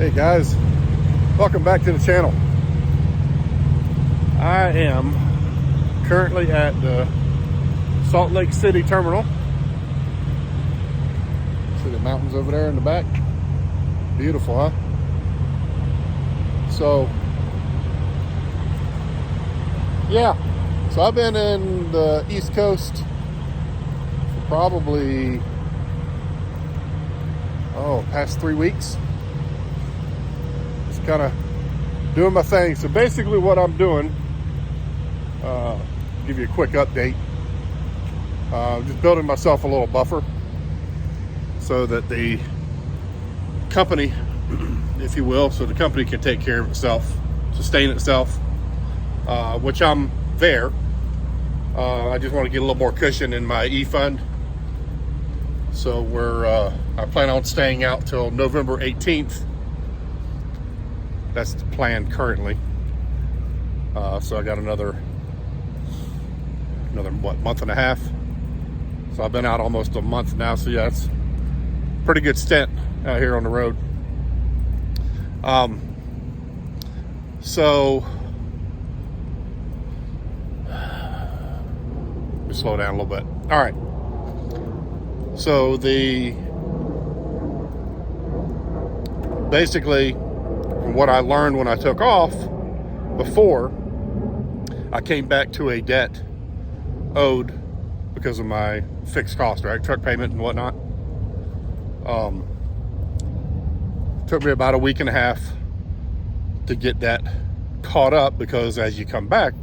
Hey guys, welcome back to the channel. I am currently at the Salt Lake City terminal. See the mountains over there in the back? Beautiful, huh? So, yeah. So I've been in the East Coast for probably, past 3 weeks. Just kind of doing my thing. So basically what I'm doing, give you a quick update. Just building myself a little buffer so that the company, if you will, so the company can take care of itself, sustain itself, which I'm there. I just want to get a little more cushion in my e-fund. So I plan on staying out till November 18th. That's the plan currently. So I got another month and a half. So I've been out almost a month now. So yeah, it's a pretty good stint out here on the road. So let me slow down a little bit. All right. So basically from what I learned when I took off, before I came back to a debt owed because of my fixed cost, right? Truck payment and whatnot. Took me about a week and a half to get that caught up, because as you come back,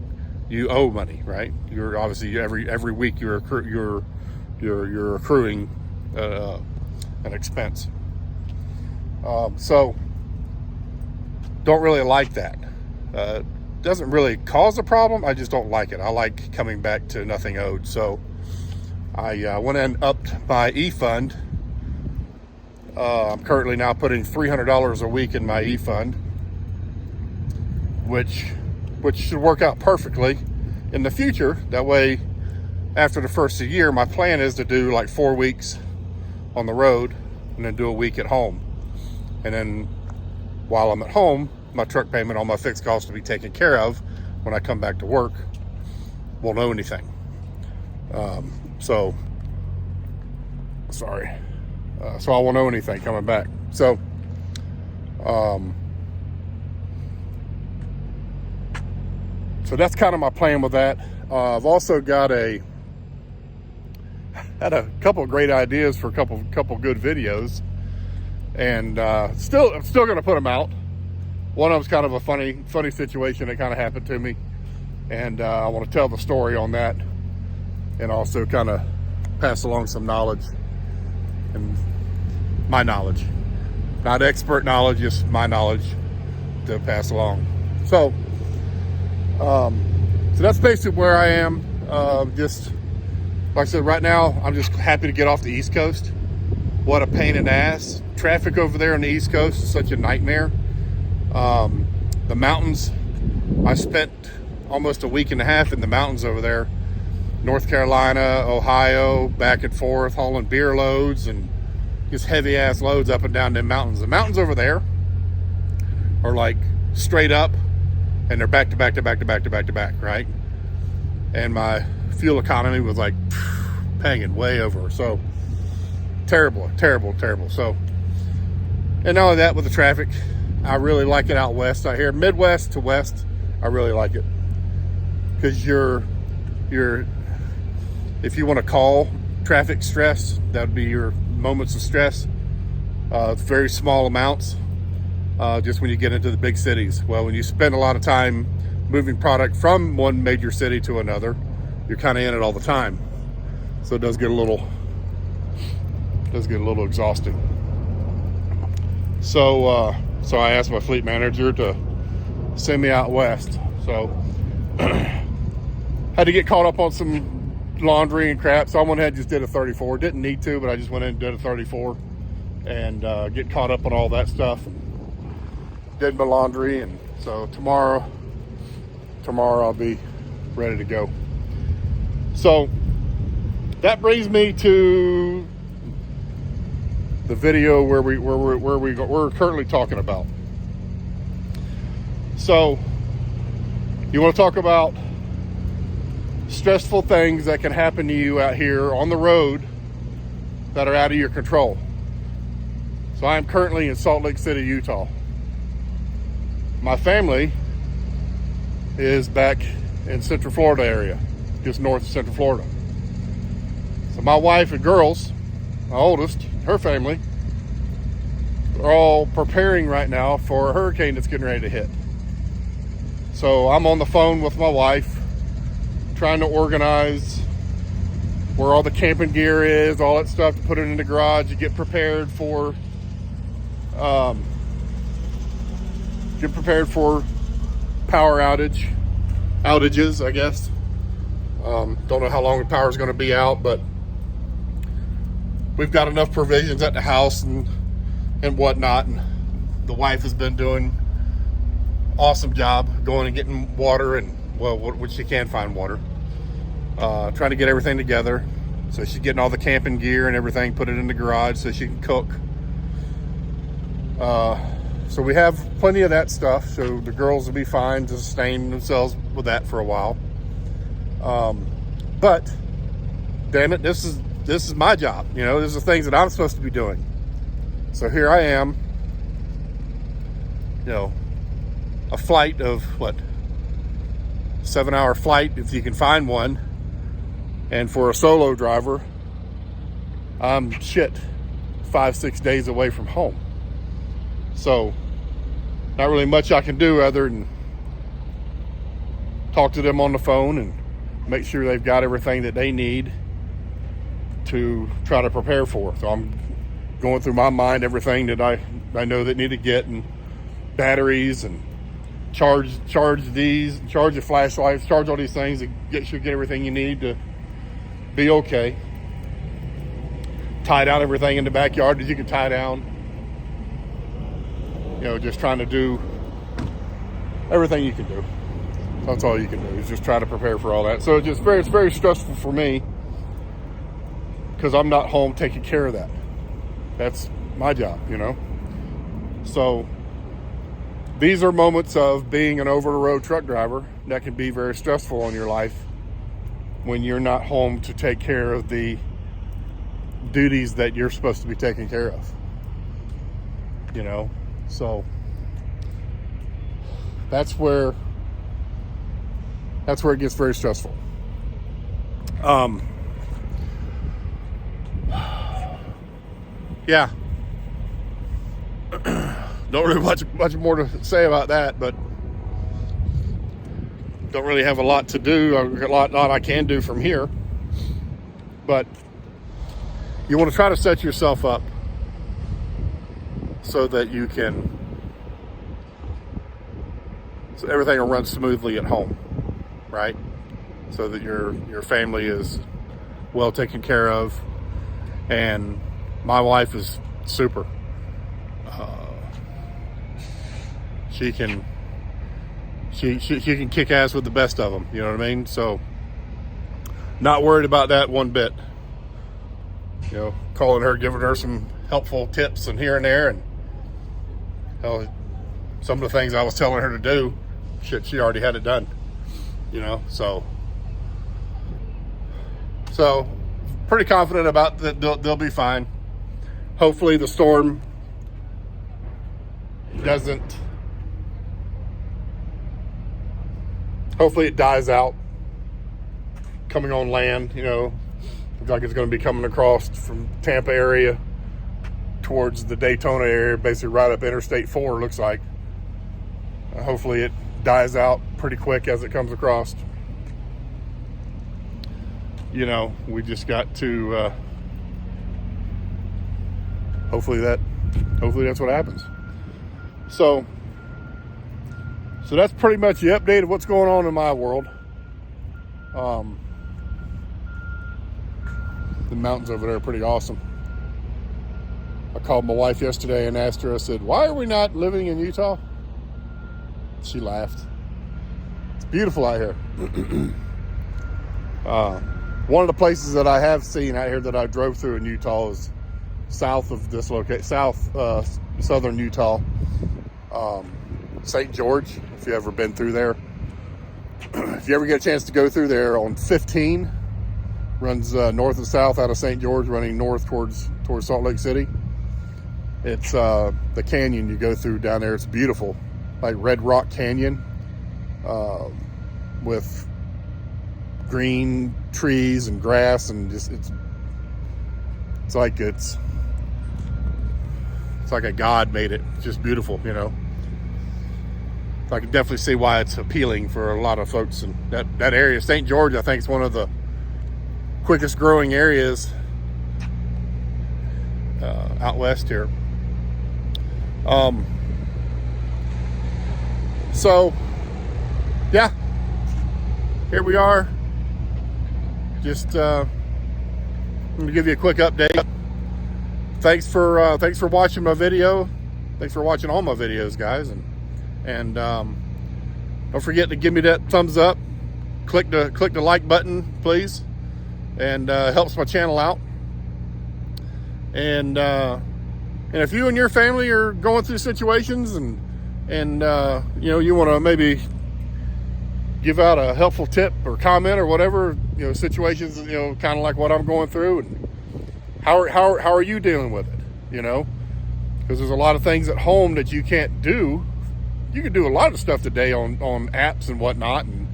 you owe money, right? You're obviously every week you're accruing an expense. So don't really like that. Doesn't really cause a problem. I just don't like it. I like coming back to nothing owed. So I went and upped my e-fund. I'm currently now putting $300 a week in my e-fund, which should work out perfectly in the future. That way, after the first of the year, my plan is to do like 4 weeks on the road and then do a week at home. And then while I'm at home, my truck payment, all my fixed costs will be taken care of. When I come back to work, won't owe anything. So I won't owe anything coming back. So, so that's kind of my plan with that. I've also had a couple of great ideas for a couple good videos, and I'm still going to put them out. One of them's kind of a funny situation that kind of happened to me, and I want to tell the story on that, and also kind of pass along some knowledge, and my knowledge, not expert knowledge, just my knowledge to pass along. So that's basically where I am. Just like I said, right now I'm just happy to get off the East Coast. What a pain in the ass. Traffic over there on the East Coast is such a nightmare. The mountains, I spent almost a week and a half in the mountains over there, North Carolina, Ohio, back and forth, hauling beer loads and just heavy ass loads up and down the mountains. The mountains over there are like straight up, and they're back to back to back to back to back to back, right? And my fuel economy was like hanging way over. So terrible. So, and not only that, with the traffic, I really like it out west. Out here, Midwest to West, I really like it, because you're if you want to call traffic stress, that would be your moments of stress. It's very small amounts, just when you get into the big cities. Well, when you spend a lot of time moving product from one major city to another, you're kind of in it all the time. So it does get a little exhausting. So I asked my fleet manager to send me out west. So had to get caught up on some laundry and crap. So I went ahead and just did a 34. Didn't need to, but I just went in and did a 34 and get caught up on all that stuff. Did my laundry, and so tomorrow I'll be ready to go. So that brings me to the video we're currently talking about. So you want to talk about stressful things that can happen to you out here on the road that are out of your control. So I am currently in Salt Lake City, Utah. My family is back in Central Florida area, just north of Central Florida. So my wife and girls, my oldest, her family, are all preparing right now for a hurricane that's getting ready to hit. So I'm on the phone with my wife, trying to organize where all the camping gear is, all that stuff, to put it in the garage, to get prepared for power outages, I guess. Don't know how long the power is going to be out, but we've got enough provisions at the house and whatnot. And the wife has been doing awesome job going and getting water, and which she can find water. Trying to get everything together. So she's getting all the camping gear and everything, put it in the garage so she can cook. So we have plenty of that stuff, so the girls will be fine to sustain themselves with that for a while. But damn it, this is my job. You know, these are things that I'm supposed to be doing. So here I am, you know, a flight of 7-hour flight, if you can find one. And for a solo driver, I'm 5-6 days away from home. So not really much I can do other than talk to them on the phone and make sure they've got everything that they need to try to prepare for. So I'm going through my mind everything that I know that need to get, and batteries, and charge these, charge your flashlights, charge all these things to get everything you need to be okay. Tie down everything in the backyard that you can tie down. You know, just trying to do everything you can do. That's all you can do, is just try to prepare for all that. So it's very stressful for me, because I'm not home taking care of that. That's my job, you know. So these are moments of being an over-the-road truck driver that can be very stressful on your life when you're not home to take care of the duties that you're supposed to be taking care of. You know, so that's where it gets very stressful. Yeah. Don't really much more to say about that, but don't really have a lot to do. A lot I can do from here. But you want to try to set yourself up so that so everything will run smoothly at home, right? So that your family is well taken care of. And my wife is super. She can kick ass with the best of them. You know what I mean? So not worried about that one bit. You know, calling her, giving her some helpful tips and here and there, and some of the things I was telling her to do, she already had it done. You know, so pretty confident about that. They'll be fine. Hopefully the storm hopefully it dies out coming on land. You know, looks like it's going to be coming across from Tampa area towards the Daytona area, basically right up Interstate 4, looks like. Hopefully it dies out pretty quick as it comes across. You know, we just got to hopefully that's what happens. So that's pretty much the update of what's going on in my world. The mountains over there are pretty awesome. I called my wife yesterday and asked her, I said, why are we not living in Utah? She laughed. It's beautiful out here. One of the places that I have seen out here that I drove through in Utah is south of this location, southern Utah. St. George, if you ever been through there. If you ever get a chance to go through there on 15, runs north and south out of St. George, running north towards Salt Lake City. It's the canyon you go through down there. It's beautiful, like Red Rock Canyon, with green trees and grass, and just it's like a God made it. It's just beautiful, you know. I can definitely see why it's appealing for a lot of folks in that area. St. George, I think, is one of the quickest growing areas out west here. So yeah, here we are. Just I'm gonna give you a quick update. Thanks for watching my video. Thanks for watching all my videos, guys, and don't forget to give me that thumbs up. Click the like button, please, and helps my channel out. And if you and your family are going through situations and you know, you want to maybe give out a helpful tip or comment or whatever, you know, situations, you know, kind of like what I'm going through, and how are you dealing with it, you know? Because there's a lot of things at home that you can't do. You can do a lot of stuff today on apps and whatnot, and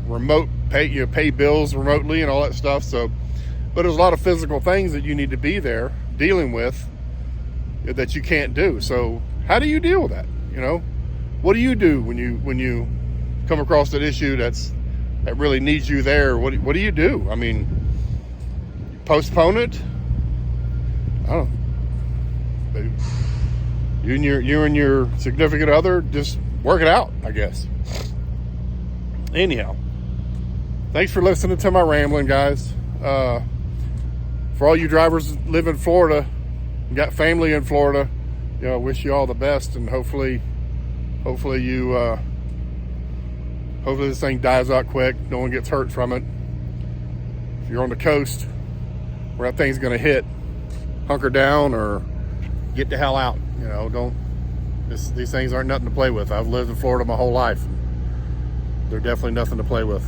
remote pay bills remotely and all that stuff. So, but there's a lot of physical things that you need to be there dealing with that you can't do. So how do you deal with that? You know, what do you do when you come across that issue that really needs you there? What do you do? I mean, postpone it? I don't know. You and your significant other, just work it out, I guess. Anyhow, thanks for listening to my rambling, guys. For all you drivers that live in Florida, got family in Florida, you know, I wish you all the best, and hopefully this thing dies out quick. No one gets hurt from it. If you're on the coast where that thing's gonna hit, hunker down or get the hell out. You know, these things aren't nothing to play with. I've lived in Florida my whole life. They're definitely nothing to play with.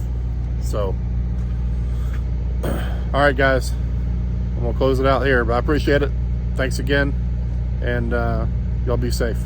So, all right, guys, I'm gonna close it out here, but I appreciate it. Thanks again, and y'all be safe.